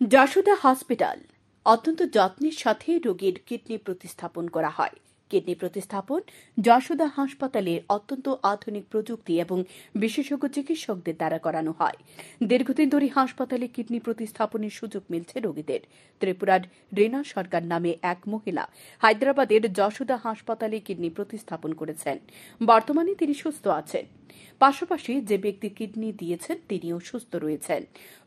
Yashoda hospital অত্যন্ত যত্নের সাথে রোগীর কিডনি প্রতিস্থাপন করা হয়। কিডনি প্রতিস্থাপন যশোদা হাসপাতালে অত্যন্ত আধুনিক প্রযুক্তি এবং বিশেষজ্ঞ চিকিৎসকদের দ্বারা করানো হয়। দীর্ঘদিন ধরে হাসপাতালে কিডনি প্রতিস্থাপনের সুযোগ মিলছে রোগীদের। ত্রিপুরার রিনা সরকার নামে এক মহিলা হায়দ্রাবাদের যশোদা হাসপাতালে কিডনি প্রতিস্থাপন করেছেন। বর্তমানে তিনি সুস্থ আছেন। পাশাপাশি যে ব্যক্তি কিডনি দিয়েছেন তিনিও সুস্থ রয়েছেন।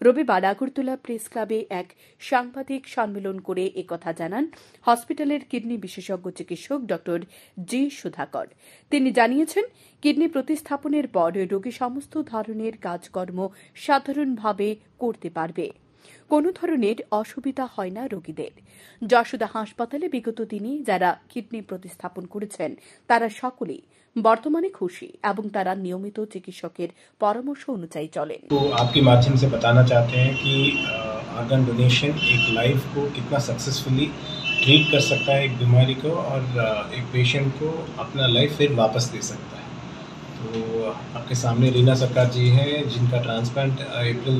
রবিবার আগরতলা প্রেস ক্লাবে এক সাংবাদিক সম্মেলন করে একথা জানান হসপিটালের কিডনি বিশেষজ্ঞ চিকিৎসক ডক্টর জি সুধাকর। তিনি জানিয়েছেন, কিডনি প্রতিস্থাপনের পর রোগী সমস্ত ধরনের কাজকর্ম সাধারণভাবে করতে পারবে। কোনো ধরনের অসুবিধা হয় না রোগীদের। যশোদা হাসপাতালে বিগত দিনে যারা কিডনি প্রতিস্থাপন করেছেন তারা সকলেই বর্তমানে খুশি এবং তারা নিয়মিত চিকিৎসকের পরামর্শ অনুযায়ী চলেন। तो आपके माध्यम से बताना चाहते हैं कि ऑर्गन डोनेशन एक लाइफ को कितना सक्सेसफुली ट्रीट कर सकता है, एक बीमारी को, और एक पेशेंट को अपना लाइफ फिर वापस दे सकता है। तो आपके सामने रीना सरकार जी हैं जिनका ट्रांसप्लांट अप्रैल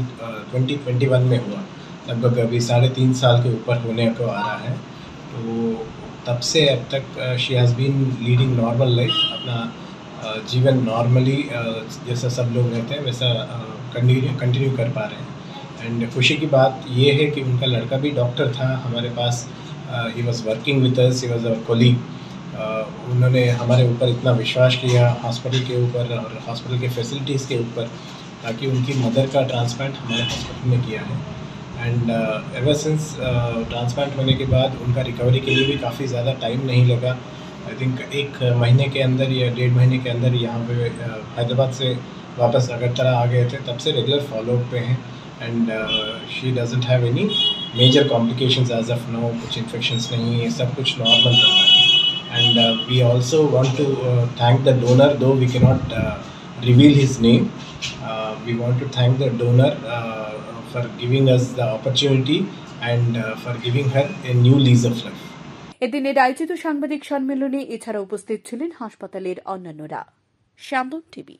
2021 में हुआ, लगभग अभी 3.5 साल के ऊपर होने को आ रहा है। तो तब से अब तक she has been leading normal life, अपना जीवन नॉर्मली जैसा सब लोग रहते हैं वैसा कंटिन्यू कर पा रहे हैं। एंड खुशी की बात ये है कि उनका लड़का भी डॉक्टर था हमारे पास, he was working with us, he was our colleague. उन्होंने हमारे ऊपर इतना विश्वास किया हॉस्पिटल के ऊपर और हॉस्पिटल के फैसिलिटीज़ के ऊपर, ताकि उनकी मदर का ट्रांसप्लांट हमारे हॉस्पिटल में किया है। एंड एवर सिंस ट्रांसप्लांट होने के बाद उनका रिकवरी के लिए भी काफ़ी ज़्यादा टाइम नहीं लगा। आई थिंक 1 महीने के अंदर या 1.5 महीने के अंदर यहाँ पे हैदराबाद से वापस अगरतला आ गए थे। तब से रेगुलर फॉलोअप पे हैं। And she doesn't have any major complications as of now, कुछ इन्फेक्शंस नहीं है, सब कुछ नॉर्मल रहा है। And we also want to thank the donor, though we can not reveal his name. We want to thank the donor for giving us the opportunity and for giving her a new lease of life. এদিনের আয়োজিত সাংবাদিক সম্মেলনে এছাড়া উপস্থিত ছিলেন হাসপাতালের অন্যান্যরা। শ্যামবন TV.